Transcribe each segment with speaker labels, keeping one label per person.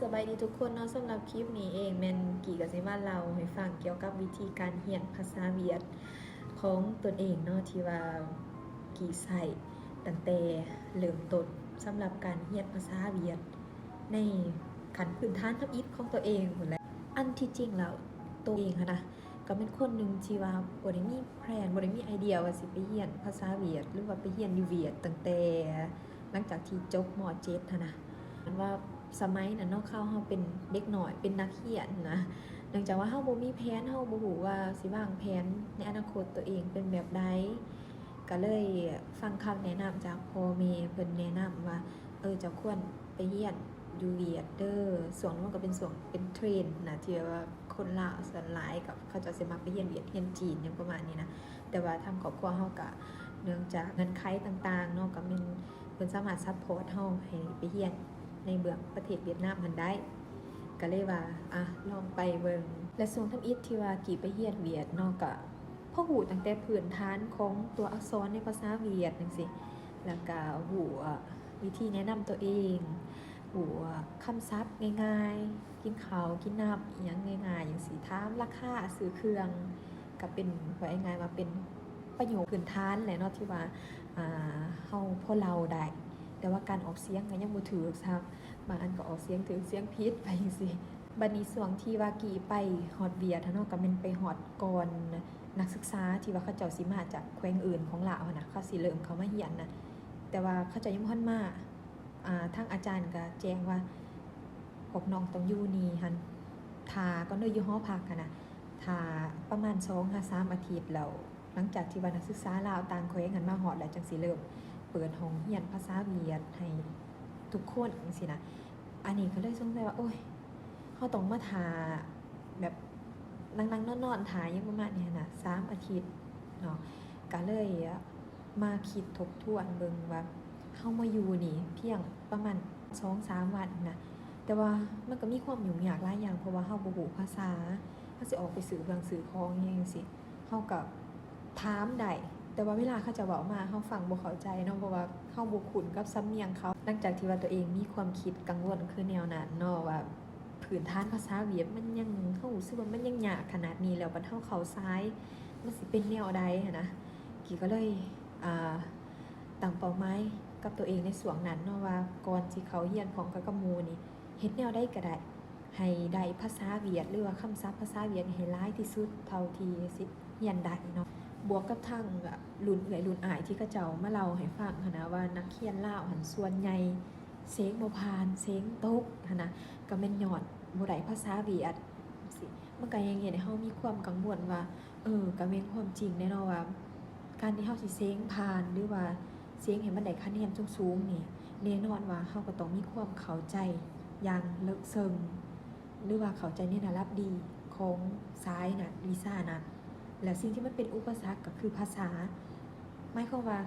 Speaker 1: สบายดีทุกคนเนาะสำหรับคลิปนี้เองแมนกี่กับซิมาเราให้ฟังเกี่ยวกับวิธีการเรียนภาษาเวียดของตนเองเนาะที่ว่ากี่ใส่ตั้งแต่เริ่มต้นสำหรับการเรียนภาษาเวียดในขั้นพื้นฐานทับอิฐของตัวเองหมดแล้วอันที่จริงแล้วตัวเองนะก็เป็นคนหนึ่งที่ว่าบ่ได้มีแพลนบ่ได้มีไอเดียว่าสิไปเรียนภาษาเวียดหรือว่าไปเรียนอยู่เวียดตั้งแต่หลังจากที่จบม .7 นะมันว่าสมัยนั้นเนาะเข้าเฮาเป็นเด็กหน่อยเป็นนักเรียนนะเนื่องจากว่าเฮาบ่มีแผนเฮาบ่รู้ว่าสิวางแผนในอนาคตตัวเองเป็นแบบใดก็เลยฟังคำแนะนำจากพ่อแม่เพิ่นแนะนำว่าเจ้าควรไปเรียนอยู่เวียดเด้อส่วนมันก็เป็นส่วนเป็นเทรนด์นะที่ว่าคนลาวส่วนหลายกับเขาจะสิมาไปเรียนเวียดเรียนจีนอย่างประมาณนี้นะแต่ว่าทางครอบครัวเฮาก็เนื่องจากเงินไขต่างๆเนาะก็มันเพิ่นสามารถซัพพอร์ตเฮาให้ไปเรียนในเมืองประเทศเวียดนามมันได้ก็เลยว่าลองไปเบิ่งและส่วนทำอิฐที่ว่ากี่ไปเรียนเวียดเนาะก็พอหูตั้งแต่พื้นฐานของตัวอักษรในภาษาเวียดจังซี่แล้วก็หูวิธีแนะนำตัวเองหูคำศัพท์ง่ายๆกินข้าวกินน้ำอีหยังง่ายๆอย่างสิถามราคาซื้อเครื่องก็เป็นว่าง่ายๆมาเป็นประโยคพื้นฐานแหละเนาะที่ว่าเฮาพอเราได้แต่ว่าการออกเสียงก็ยังบ่ถูกซับบางอันก็ออกเสียงถูกเสียงผิดไปจังซี่บัดนี้ช่วงที่ว่ากี่ไปฮอดเวียดเนาะก็แม่นไปฮอดก่อนนักศึกษาที่ว่าเขาเจ้าสิมาจากแขวงอื่นของลาวนะเขาสิเริ่มเข้ามาเรียนนะแต่ว่าเขาเจ้ายังบ่ทันมาทางอาจารย์ก็แจ้งว่าพวกน้องต้องอยู่นี่หั่นทาก็เลยอยู่หอพักนะทาประมาณ2-3 อาทิตย์แล้วหลังจากที่ว่านักศึกษาลาวต่างแขวงกันมาฮอดแล้วจังสิเริ่มเปิดห้องเรียนภาษาเวียดให้ทุกคนจังซี่นะอันนี้ก็เลยสงสัยว่าโอ๊ยเฮาต้องมาทาแบบนั่งๆนอนๆทาอย่างประมาณนี้นะ3 อาทิตย์เนาะก็เลยมาคิดทบทวนเบิ่งว่าเฮามาอยู่นี่เพียงประมาณ2-3 วันนะแต่ว่ามันก็มีความยุ่งยากหลายอย่างเพราะว่าเฮาบ่รู้ภาษาเฮาสิออกไปซื้อเครื่องซื้อของอิหยังจังซี่เฮาก็ถามได้แต่ว่าเวลาเขาจะเว้ามาเฮาฟังบ่เข้าใจเนาะเพราะว่าเฮาบ่คุ้นกับสำเนียงเขาหลังจากที่ว่าตัวเองมีความคิดกังวลคือแนวนั้นเนาะว่าพื้นฐานภาษาเวียดมันยังเฮารู้สึกว่ามันยังยากขนาดนี้แล้วบัดเฮาเข้าซ้ายมันสิเป็นแนวใดหั้นนะกี้ก็เลยตั้งเป้าหมายกับตัวเองในส่วนนั้นเนาะว่าก่อนสิเข้าเรียนพร้อมกับหมู่นี่เฮ็ดแนวใดก็ได้ให้ได้ภาษาเวียดหรือว่าคำศัพท์ภาษาเวียดให้หลายที่สุดเท่าที่สิเรียนได้เนาะบวกกับทั้งรุ่นเอื้อยรุ่นอ้ายที่เขาเจ้ามาเล่าให้ฟังหั้นนะว่านักเรียนลาวหั้นส่วนใหญ่เสียงบ่ผ่านเสียงตกหั้นนะก็แม่นย้อนบ่ได้ภาษาเวียดสิมันก็ยังเฮ็ดให้เฮามีความกังวลว่าก็แม่นความจริงแน่เนาะว่าการที่เฮาสิเสียงผ่านหรือว่าเสียงให้มันได้คะแนนสูงๆนี่แน่นอนว่าเฮาก็ต้องมีความเข้าใจอย่างลึกซึ้งหรือว่าเข้าใจในระดับดีของสายน่ะวิชาน่ะแล้วสิ่งที่มันเป็นอุปสรรคก็คือภาษาหมายความว่า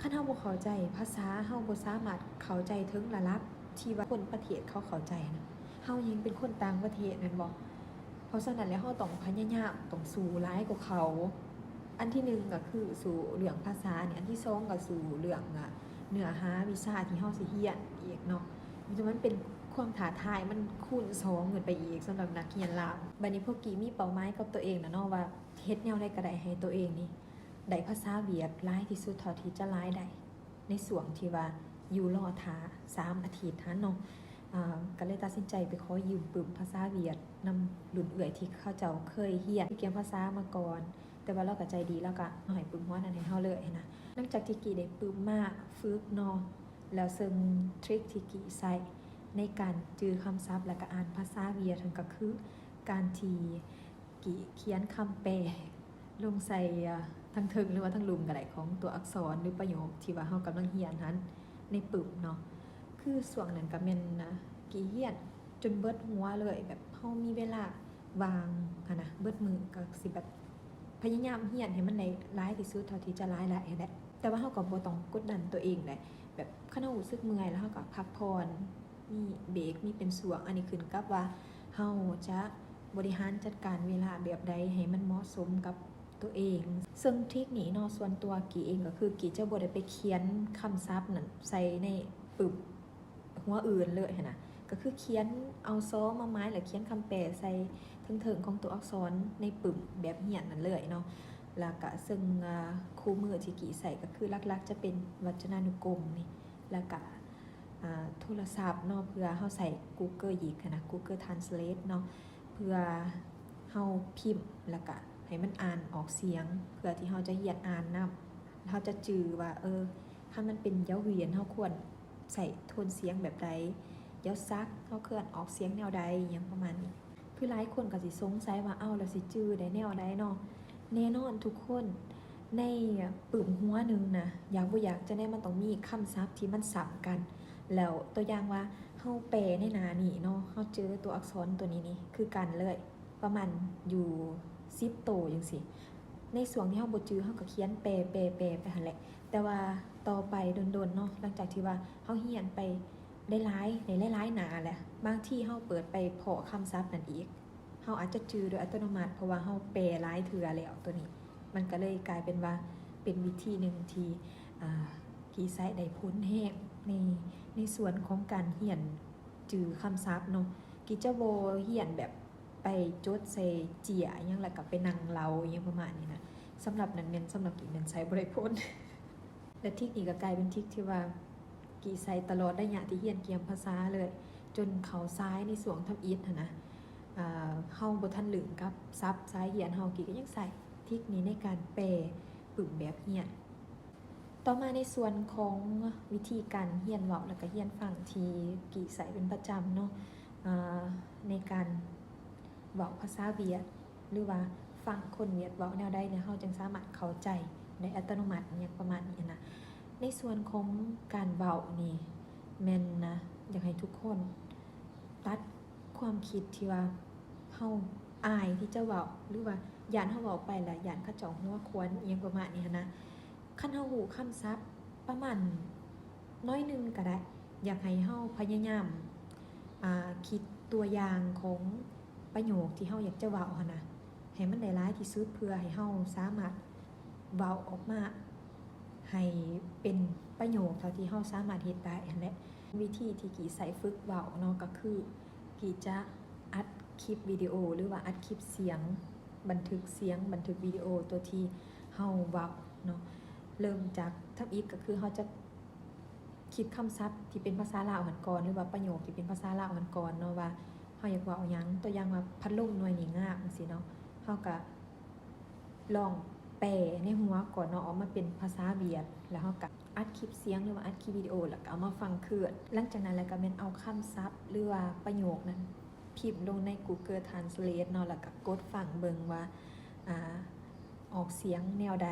Speaker 1: คันเฮาบ่เข้าใจภาษาเฮาบ่สามารถเข้าใจถึงระดับที่ว่าคนประเทศเขาเข้าใจนะเฮายังเป็นคนต่างประเทศแม่นบ่เพราะฉะนั้นแล้วเฮาต้องพยายามต้องสู้หลายกว่าเขาอันที่1ก็คือสู่เรื่องภาษาเนี่ยอันที่2ก็สู่เรื่องเนื้อหาวิชาที่เฮาสิเรียนอีกเนาะมันเป็นความท้าทายมันคูณ2ขึ้นไปอีกสำหรับนักเรียนลาวบัดนี้พวกกี้มีเป้าหมายกับตัวเองนะเนาะว่าเฮ็ดแนวใดก็ได้ให้ตัวเองนี่ได้ภาษาเวียดหลายที่สุดเท่าที่จะหลายได้ในส่วนที่ว่าอยู่รอท่า3 อาทิตย์หั้นเนาะก็เลยตัดสินใจไปขอยืมปึ้มภาษาเวียดนำรุ่นเอื้อยที่เขาเจ้าเคยเรียนเกี่ยวภาษามาก่อนแต่ว่าเราก็ใจดีแล้วก็ให้ปึ้มหัวนั้นให้เฮาเลยนะหลังจากที่กี้ได้ปึ้มมาฝึกเนาะแล้วซึ่งทริคที่กี้ใช้ในการจือคำศัพท์และก็อ่านภาษาเวียดก็คือการที่กี่เขียนคำแปลลงใส่ทั้งถึงหรือว่าทั้งลุมก็ได้ของตัวอักษรหรือประโยคที่ว่าเฮากำลังเรียนนั้นในปึ้มเนาะคือส่วนนั้นก็แม่นนะกี่เรียนจนเบิดหัวเลยแบบเฮามีเวลาวางค่ะนะเบิดมือก็สิแบบพยายามเรียนให้มันได้หลายที่สุดเท่าที่จะหลายแหละแต่ว่าเฮาก็บ่ต้องกดดันตัวเองเลยแบบคันเฮารู้สึกเมื่อยแล้วเฮาก็พักผ่อนมีเบรกมีเป็นส่วงอันนี้ขึ้นกับว่าเฮาจะบริหารจัดการเวลาแบบใดให้มันเหมาะสมกับตัวเองซึ่งทริคนี้เนาะส่วนตัวกี่เองก็คือกี่จะบ่ได้ไปเขียนคำศัพท์นั้นใส่ในปึบหัวอื่นเลยนะก็ ก็คือเขียนเอาซ้อมาไม้หรือเขียนคำแปลใส่เถิงๆของตัวอักษรในปึ่มแบบเหียนนั่นเลยเนาะแล้วก็ซึ่งคู่มือที่กี่ใส่ก็คือลักๆจะเป็นวจนานุกรมนี่แล้วก็โทรศัพท์เนาะเพื่อเฮาใส่ Google อีกนะ Google Translate เนาะเพื่อเฮาพิมพ์แล้วก็ให้มันอ่านออกเสียงเพื่อที่เฮาจะเรียนอ่านนำเฮาจะจื่อว่าถ้ามันเป็นยาวเวียนเฮาควรใส่โทนเสียงแบบใดยาวซักเฮาควรออกเสียงแนวใดอย่างประมาณนี้คือหลายคนก็สิสงสัยว่าแล้วสิจื่อได้แนวใดเนาะแน่นอนทุกคนในปึ่มหัวนึงนะอยากบ่อยากจะได้มันต้องมีคำศัพท์ที่มันซ้ำกันแล้วตัวอย่างว่าเฮาแปลในหน้านี่เนาะเฮาเจอตัวอักษรตัวนี้นี่คือกันเลยประมาณอยู่10ตัวจังซี่ในส่วนที่เฮาบ่จื้อเฮาก็เขียนแปลไปหั่นแหละแต่ว่าต่อไปโดนๆเนาะหลังจากที่ว่าเฮาเรียนไปได้หลายหน้าแหละบางทีเฮาเปิดไปเพาะคำศัพท์นั่นอีกเฮาอาจจะจื้อโดยอัตโนมัติเพราะว่าเฮาแปลหลายเทื่อแล้วตัวนี้มันก็เลยกลายเป็นว่าเป็นวิธีนึงที่กี่ใช้ได้ผลแฮงในส่วนของการเรียนจื้อคำศัพท์เนาะกิจะบ่เรียนแบบไปจดใส่เจียอหยังแล้วก็ไปนั่งเล่าอหยังประมาณนี้นะสำหรับนั้นแม่นสำหรับกี่แม่นใช้บ่ได้ผล และทิกนี้ก็กลายเป็นทิกที่ว่ากี่ใส่ตลอดได้ยะที่เรียนเกียมภาษาเลยจนเขาซ้ายในส่วนทำอีทนะเฮาบ่ทันลืมกับซับซ้ายเหียนเฮากี่ก็ยังใส่ทิกนี้ในการแปลปึ่มแบบเหียนต่อมาในส่วนของวิธีการเรียนเว้าแล้วก็เรียนฟังที่กี่ใส่เป็นประจำเนาะในการเว้าภาษาเวียดหรือว่าฟังคนเวียดเว้าแนวใดเนี่ยเฮาจึงสามารถเข้าใจในอัตโนมัติอย่างประมาณนี้นะในส่วนของการเว้านี่แม่นนะอยากให้ทุกคนตัดความคิดที่ว่าเฮาอายที่จะเว้าหรือว่าย่านเฮาเว้าไปแล้วย่านเขาเจ้าหัวควนอีหยังประมาณนี้นะคันเฮาฮู้คำศัพท์ประมาณน้อยนึงก็ได้อยากให้เฮาพยายามคิดตัวอย่างของประโยคที่เฮาอยากจะเว้าหั่นนะให้มันได้หลายที่สุดเพื่อให้เฮาสามารถเว้าออกมาให้เป็นประโยคเท่าที่เฮาสามารถเฮ็ดได้หั่นแหละวิธีที่กี่ใส่ฝึกเว้าเนาะก็คือกี่จะอัดคลิปวิดีโอหรือว่าอัดคลิปเสียงบันทึกเสียงบันทึกวิดีโอตัวที่เฮาเว้าเนาะเริ่มจากทับอีกก็คือเฮาจะคิดคำศัพท์ที่เป็นภาษาลาวกันก่อนหรือว่าประโยคที่เป็นภาษาลาวกันก่อนเนาะว่าเฮาอยากเว้าหยังตัวอย่างว่าพัดลมหน่วยนี้งามจังซี่เนาะเฮาก็ลองแปลในหัวก่อนเนาะออกมาเป็นภาษาเวียดแล้วเฮาก็อัดคลิปเสียงหรือว่าอัดคลิปวิดีโอแล้วก็เอามาฟังคืนหลังจากนั้นแล้วก็แม่นเอาคำศัพท์หรือว่าประโยคนั้นพิมพ์ลงใน Google Translate เนาะแล้วก็กดฟังเบิ่งว่าออกเสียงแนวใด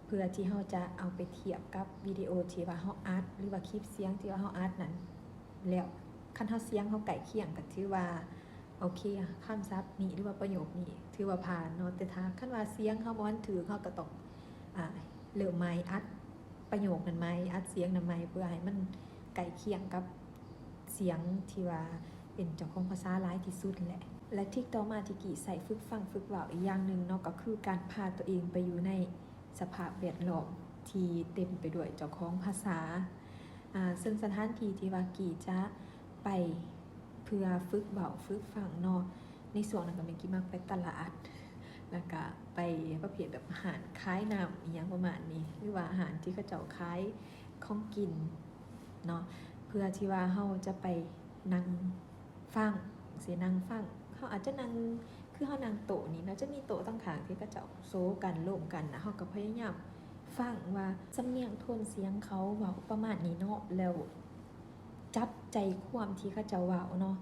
Speaker 1: เพื่อที่เฮาจะเอาไปเทียบกับวิดีโอที่ว่าเฮาอัดหรือว่าคลิปเสียงที่ว่าเฮาอัดนั้นแล้วคันเฮาเสียงเฮาใกล้เคียงก็ถือว่าโอเคคำศัพท์นี้หรือว่าประโยคนี้ถือว่าผ่านเนาะแต่ถ้าคันว่าเสียงเฮาบ่ทันถือเฮาก็ต้องเริ่มใหม่อัดประโยคนั้นใหม่อัดเสียงนั้นใหม่เพื่อให้มันใกล้เคียงกับเสียงที่ว่าเป็นเจ้าของภาษาหลายที่สุดแหละและที่ต่อมาที่กี่ใส่ฝึกฟังฝึกเว้าอีกอย่างนึงเนาะก็คือการพาตัวเองไปอยู่ในสภาพแวดล้อมที่เต็มไปด้วยเจ้าของภาษาซึ่งสถานที่ที่ว่ากี่จะไปเพื่อฝึกเว้าฝึกฟังเนาะในส่วนนั้นก็แม่นกี่มักไปตลาดแล้วก็ไปประเภทแบบอาหารคล้ายน้ำอีหยังประมาณนี้หรือว่าอาหารที่เขาเจ้าขายของกินเนาะเพื่อที่ว่าเฮาจะไปนั่งฟังสินั่งฟังเฮาอาจจะนั่งคือเฮานั่งโต๊ะนี้เนาะจะมีโต๊ะตั้งข้างที่เขาเจ้าโซกันร่วมกันนะเฮาก็พยายามฟังว่าสำเนียงโทนเสียงเขาเว้าประมาณนี้เนาะแล้วจับใจความที่เขาเจ้าเว้าเนาะ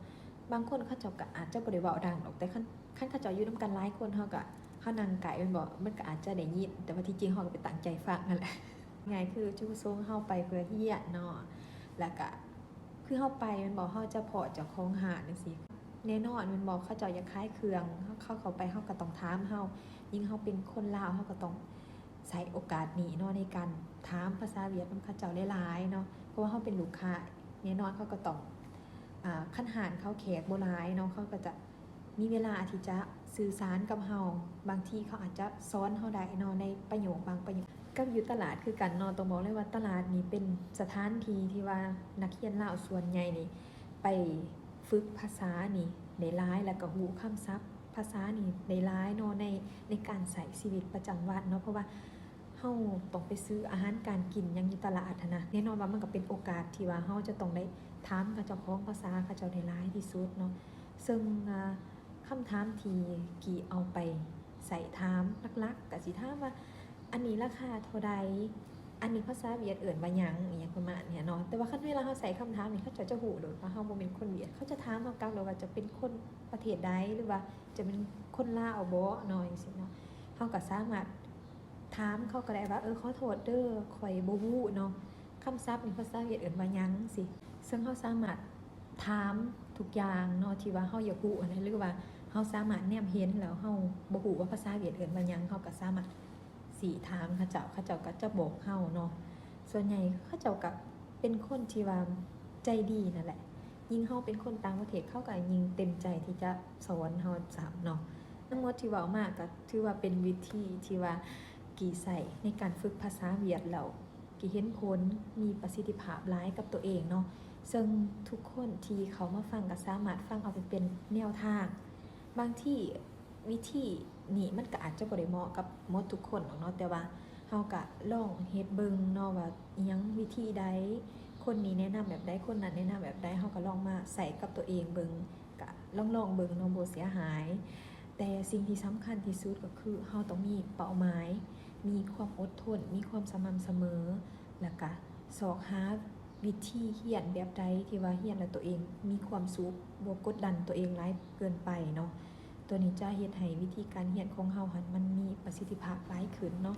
Speaker 1: บางคนเขาเจ้าก็อาจจะบ่ได้เว้าดังหรอกแต่คันเขาเจ้าอยู่นำกันหลายคนเฮาก็เฮานั่งไกลมันก็อาจจะได้ยินแต่ว่าที่จริงเฮาก็ไปตั้งใจฟังนั่นแหละง่ายคือจุดประสงค์เฮาไปเพื่อเรียนเนาะแล้วก็คือเฮาไปมันบอกเฮาจะเพาะเจ้าของหาจังซี่แน่นอนมันบอกเขาเจ้าอยากขายเครื่องเข้าไปเฮาก็ต้องถามเฮายิ่งเฮาเป็นคนลาวเฮาก็ต้องใช้โอกาสนี้เนาะในการถามภาษาเวียดนามเขาเจ้าหลายๆเนาะเพราะว่าเฮาเป็นลูกค้าแน่นอนเขาก็ต้องคันหารเขาแขกบ่หลายเนาะเขาก็จะมีเวลาที่จะสื่อสารกับเฮาบางทีเขาอาจจะสอนเฮาได้เนาะในประโยคบางประโยคกับอยู่ตลาดคือกันเนาะต้องบอกเลยว่าตลาดนี้เป็นสถานที่ที่ว่านักเรียนลาวส่วนใหญ่นี่ไป ไปฝึกภาษานี่ในหลายแล้วก็ฮู้คำศัพท์ภาษานี่ในหลายเนาะในการใช้ชีวิตประจำวันเนาะเพราะว่าเฮาต้องไปซื้ออาหารการกินยังอยู่ตลาดนะแน่นอนว่ามันก็เป็นโอกาสที่ว่าเฮาจะต้องได้ถามกับเจ้าของภาษาเขาเจ้าได้หลายที่สุดเนาะซึ่งคำถามที่กี่เอาไปใส่ถามลักๆก็สิถามว่าอันนี้ราคาเท่าใดอันนี้ภาษาเวียดเอิ่นว่าหยังอีหยังประมาณเนี้ยเนาะแต่ว่าคันเวลาเฮาใส่คำถามนี่เขาจะฮู้โดยว่าเฮาบ่เป็นคนเวียดเขาจะถามเฮากลับเลยว่าจะเป็นคนประเทศใดหรือว่าจะเป็นคนลาวบ่เนาะจังซี่เนาะเฮาก็สามารถถามเขาก็ได้ว่าขอโทษเด้อข่อยบ่ฮู้เนาะคำศัพท์นี่ภาษาเวียดเอิ่นว่าหยังสิซึ่งเฮาสามารถถามทุกอย่างเนาะที่ว่าเฮาอยากฮู้อันนั้นหรือว่าเฮาสามารถแนมเห็นแล้วเฮาบ่ฮู้ว่าภาษาเวียดเอิ่นว่าหยังเฮาก็สามารถสิถามเขาเจ้าก็จะบอกเฮาเนาะส่วนใหญ่เขาเจ้าก็เป็นคนที่ว่าใจดีนั่นแหละยิ่งเฮาเป็นคนต่างประเทศเขาก็ยิ่งเต็มใจที่จะสอนเฮาซ้ำเนาะทั้งหมดที่เว้ามาก็ถือว่าเป็นวิธีที่ว่ากี่ใส่ในการฝึกภาษาเวียดแล้วกี่เห็นผลมีประสิทธิภาพหลายกับตัวเองเนาะซึ่งทุกคนที่เขามาฟังก็สามารถฟังเอาไปเป็นแนวทางบางที่วิธีนี่มันก็อาจจะบ่ได้เหมาะกับหมดทุกคนหรอกเนาะแต่ว่าเฮาก็ลองเฮ็ดเบิ่งเนาะว่าอิหยังวิธีใดคนนี้แนะนำแบบใดคนนั้นแนะนำแบบใดเฮาก็ลองมาใส่กับตัวเองเบิ่งก็ลองเบิ่งเนาะบ่เสียหายแต่สิ่งที่สำคัญที่สุดก็คือเฮาต้องมีเป้าหมายมีความอดทนมีความสม่ำเสมอแล้วก็สอกหาวิธีเรียนแบบใดที่ว่าเรียนแล้วตัวเองมีความสุขบ่กดดันตัวเองหลายเกินไปเนาะตัวนี้จะเฮ็ดให้วิธีการเรียนของเฮาหันมันมีประสิทธิภาพหลายขึ้นเนาะ